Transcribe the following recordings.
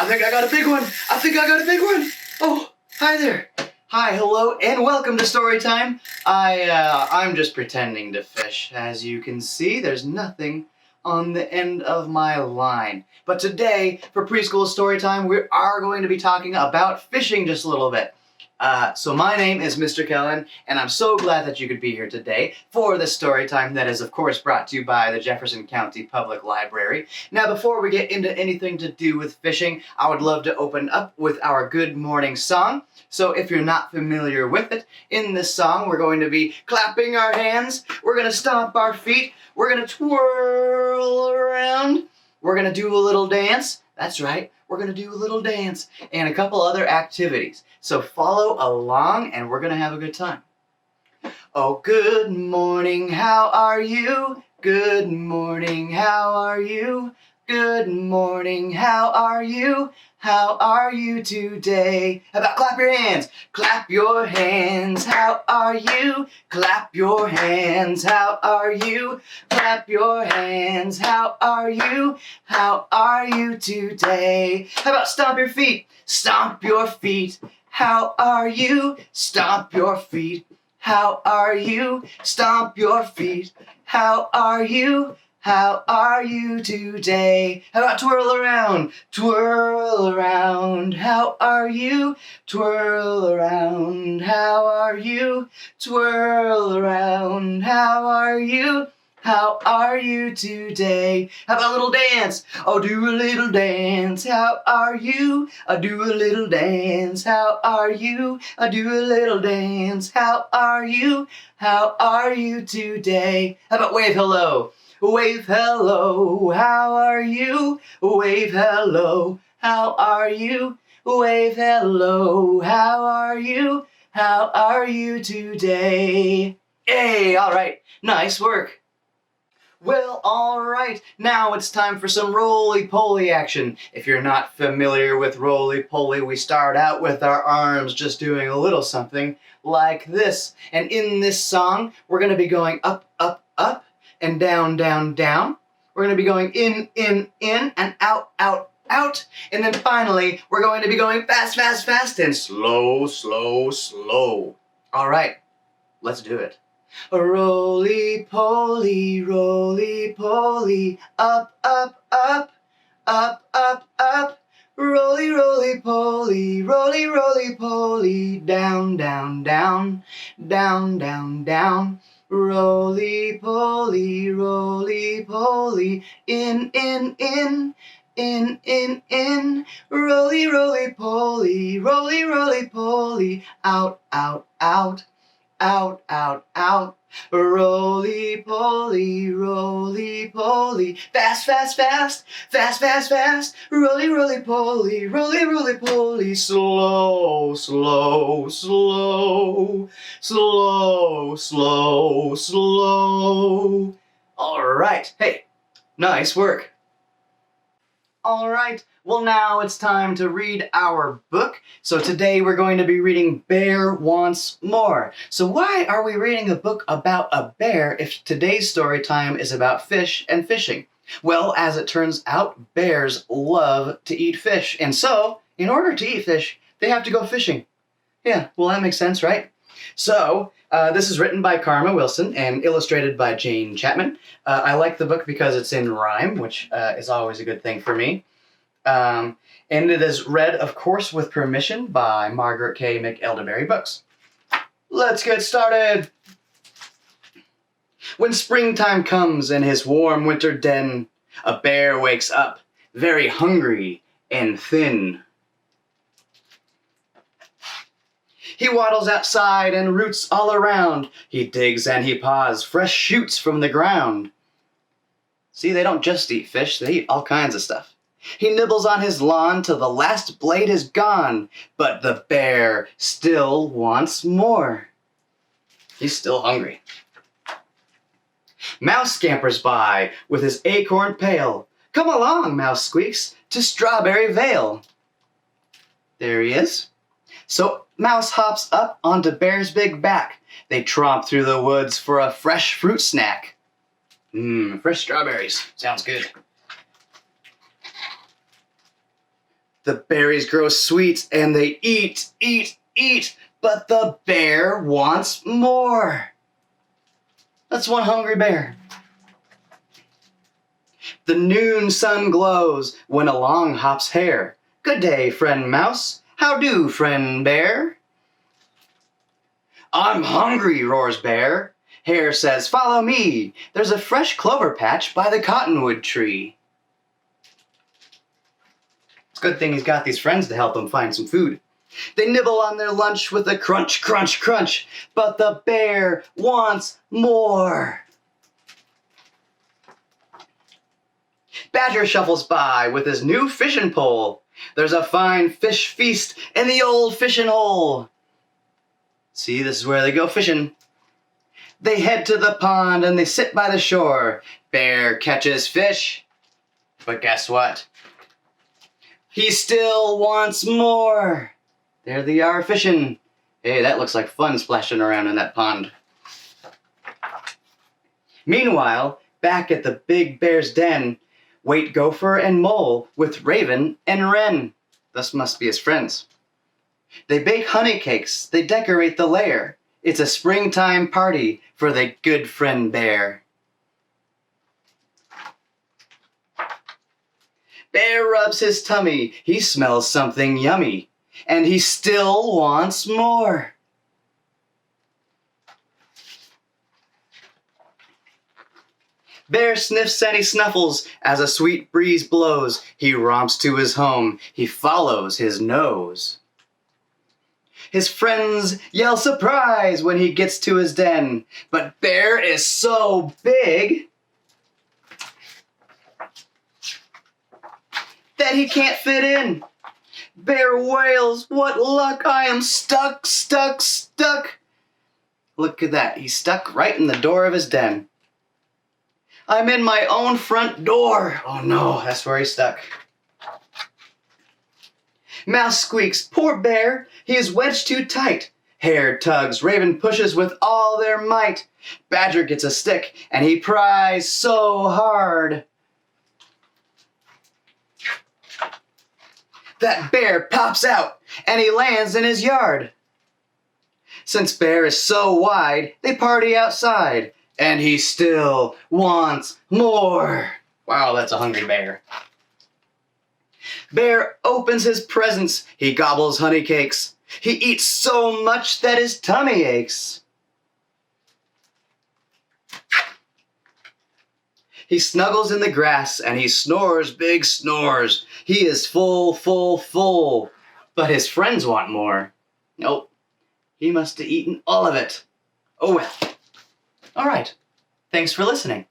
I think I got a big one. I think I got a big one. Oh, hi there. Hi, hello, and welcome to Storytime. I'm just pretending to fish. As you can see, there's nothing on the end of my line. But today, for Preschool Storytime, we are going to be talking about fishing just a little bit. So my name is Mr. Kelan, and I'm so glad that you could be here today for this story time that is, of course, brought to you by the Jefferson County Public Library. Now, before we get into anything to do with fishing, I would love to open up with our good morning song. So if you're not familiar with it, in this song, we're going to be clapping our hands, we're going to stomp our feet, we're going to twirl around, we're going to do a little dance. That's right, we're going to do a little dance and a couple other activities. So follow along and we're going to have a good time. Oh, good morning, how are you? Good morning, how are you? Good morning, how are you? How are you today? How about clap your hands? Clap your hands, how are you? Clap your hands, how are you? Clap your hands, how are you? How are you today? How about stomp your feet? Stomp your feet, how are you? Stomp your feet, how are you? Stomp your feet, how are you? How are you today? How about twirl around? Twirl around. How are you? Twirl around. How are you? Twirl around. How are you? How are you today? How about a little dance? Oh, do a little dance. How are you? I do a little dance. How are you? I do a little dance. How are you? How are you today? How about wave hello? Wave hello, how are you? Wave hello, how are you? Wave hello, how are you? How are you today? Hey, all right, nice work. Well, all right, now it's time for some roly-poly action. If you're not familiar with roly-poly, we start out with our arms just doing a little something like this. And in this song, we're going to be going up, up, up, and down, down, down. We're going to be going in, and out, out, out. And then finally, we're going to be going fast, fast, fast, and slow, slow, slow. All right, let's do it. Roly-poly, roly-poly, up, up, up, up, up, up. Roly, roly-poly, roly, roly-poly, down, down, down, down, down, down. Roly-poly, roly-poly, in, in, roly, roly-poly, roly, roly-poly, out, out, out, out, out, out. Roly-poly, roly-poly, fast, fast, fast, fast, fast, fast. Roly, roly-poly, roly, roly-poly, slow, slow, slow, slow, slow, slow. All right, hey, nice work. All right, well now it's time to read our book. So today we're going to be reading Bear Wants More. So why are we reading a book about a bear if today's story time is about fish and fishing? Well, as it turns out, bears love to eat fish. And so, in order to eat fish, they have to go fishing. Yeah, well that makes sense, right? So, this is written by Karma Wilson and illustrated by Jane Chapman. I like the book because it's in rhyme, which is always a good thing for me. And it is read, of course, with permission by Margaret K. McElderberry Books. Let's get started! When springtime comes in his warm winter den, a bear wakes up, very hungry and thin. He waddles outside and roots all around. He digs and he paws fresh shoots from the ground. See, they don't just eat fish, they eat all kinds of stuff. He nibbles on his lawn till the last blade is gone, but the bear still wants more. He's still hungry. Mouse scampers by with his acorn pail. Come along, Mouse squeaks, to Strawberry Vale. There he is. So Mouse hops up onto Bear's big back. They tromp through the woods for a fresh fruit snack. Fresh strawberries. Sounds good. The berries grow sweet and they eat, eat, eat, but the bear wants more. That's one hungry bear. The noon sun glows when along hops hare. Good day, friend mouse. How do, friend bear? I'm hungry, roars bear. Hare says, follow me. There's a fresh clover patch by the cottonwood tree. It's a good thing he's got these friends to help him find some food. They nibble on their lunch with a crunch, crunch, crunch, but the bear wants more. Badger shuffles by with his new fishing pole. There's a fine fish feast in the old fishing hole. See, this is where they go fishing. They head to the pond and they sit by the shore. Bear catches fish, but guess what? He still wants more. There they are fishing. Hey, that looks like fun splashing around in that pond. Meanwhile, back at the big bear's den, wait gopher and mole with raven and wren. This must be his friends. They bake honey cakes. They decorate the lair. It's a springtime party for the good friend bear. Bear rubs his tummy. He smells something yummy. And he still wants more. Bear sniffs and he snuffles as a sweet breeze blows. He romps to his home. He follows his nose. His friends yell surprise when he gets to his den. But Bear is so big that he can't fit in. Bear wails, what luck, I am stuck, stuck, stuck. Look at that, he's stuck right in the door of his den. I'm in my own front door. Oh no, that's where he's stuck. Mouse squeaks, poor bear, he is wedged too tight. Hare tugs, raven pushes with all their might. Badger gets a stick and he pries so hard that bear pops out and he lands in his yard. Since Bear is so wide, they party outside, and he still wants more. Wow, that's a hungry bear. Bear opens his presents. He gobbles honey cakes. He eats so much that his tummy aches. He snuggles in the grass and he snores big snores. He is full, full, full. But his friends want more. Nope. He must have eaten all of it. Oh well. All right. Thanks for listening.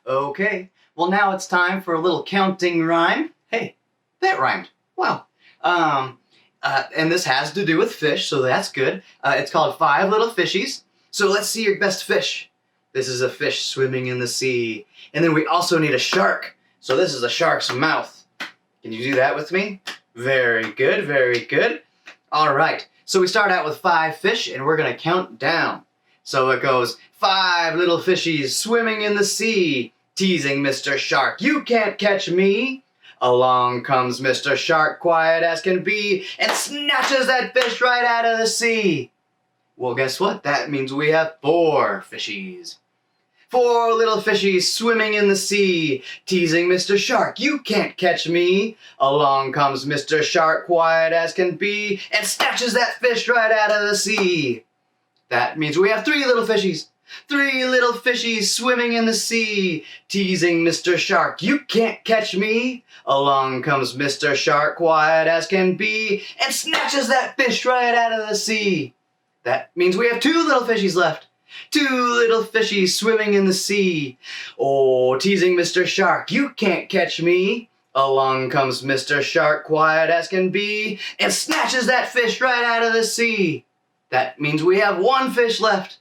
Okay. Well, now it's time for a little counting rhyme. Hey, that rhymed. Wow. And this has to do with fish, so that's good. It's called Five Little Fishies. So let's see your best fish. This is a fish swimming in the sea. And then we also need a shark. So this is a shark's mouth. Can you do that with me? Very good, very good. All right. So we start out with 5 fish, and we're going to count down. So it goes, 5 little fishies swimming in the sea, teasing Mr. Shark, you can't catch me. Along comes Mr. Shark, quiet as can be, and snatches that fish right out of the sea. Well, guess what? That means we have 4 fishies. 4 little fishies swimming in the sea, teasing Mr. Shark, you can't catch me. Along comes Mr. Shark, quiet as can be, and snatches that fish right out of the sea. That means we have 3 little fishies. 3 little fishies swimming in the sea, teasing Mr. Shark, you can't catch me. Along comes Mr. Shark, quiet as can be, and snatches that fish right out of the sea. That means we have 2 little fishies left. 2 little fishies swimming in the sea. Oh, teasing Mr. Shark, you can't catch me. Along comes Mr. Shark, quiet as can be, and snatches that fish right out of the sea. That means we have 1 fish left.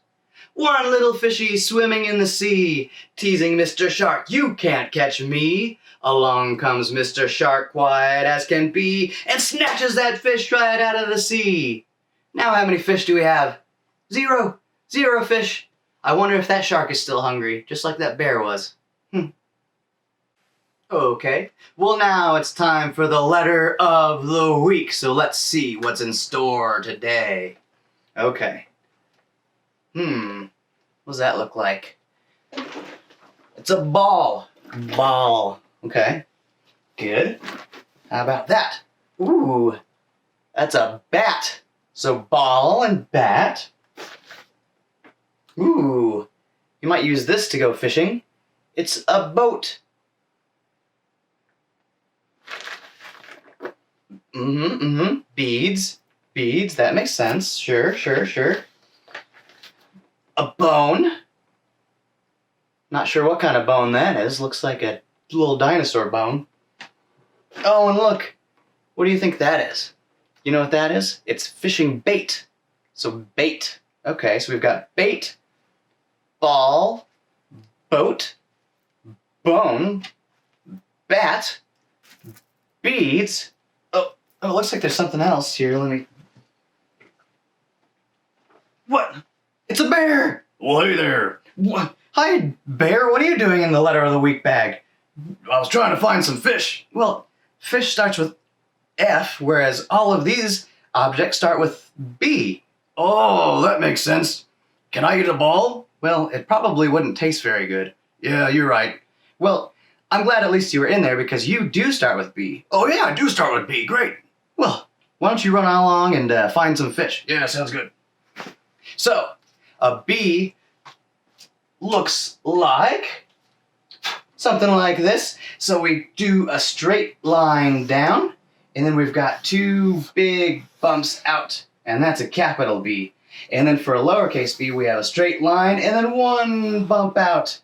1 little fishy swimming in the sea, teasing Mr. Shark, you can't catch me. Along comes Mr. Shark, quiet as can be, and snatches that fish right out of the sea. Now how many fish do we have? 0. 0 fish. I wonder if that shark is still hungry, just like that bear was. Okay, well now it's time for the letter of the week, so let's see what's in store today. Okay. What does that look like? It's a ball. Ball. Okay. Good. How about that? Ooh, that's a bat. So ball and bat. Ooh, you might use this to go fishing. It's a boat. Beads. Beads, that makes sense. Sure. A bone. Not sure what kind of bone that is. Looks like a little dinosaur bone. Oh, and look. What do you think that is? You know what that is? It's fishing bait. So bait. Okay, so we've got bait, ball, boat, bone, bat, beads. Oh, it looks like there's something else here. Let me... What? It's a bear! Well, hey there. What? Hi, bear. What are you doing in the letter of the week bag? I was trying to find some fish. Well, fish starts with F, whereas all of these objects start with B. Oh, that makes sense. Can I eat a ball? Well, it probably wouldn't taste very good. Yeah, you're right. Well, I'm glad at least you were in there because you do start with B. Oh yeah, I do start with B. Great. Well, why don't you run along and find some fish? Yeah, sounds good. So, a bee looks like something like this. So we do a straight line down, and then we've got two big bumps out, and that's a capital B. And then for a lowercase b, we have a straight line, and then one bump out.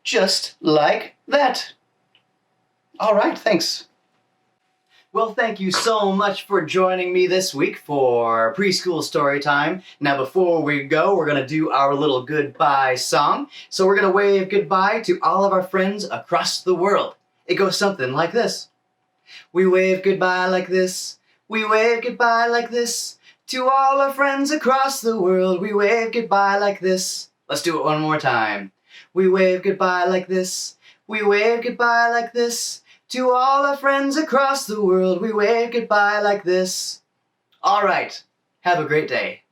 Just like that. All right, thanks. Well, thank you so much for joining me this week for Preschool Story Time. Now, before we go, we're going to do our little goodbye song. So we're going to wave goodbye to all of our friends across the world. It goes something like this. We wave goodbye like this. We wave goodbye like this. To all our friends across the world, we wave goodbye like this. Let's do it one more time. We wave goodbye like this. We wave goodbye like this. To all our friends across the world, we wave goodbye like this. All right, have a great day.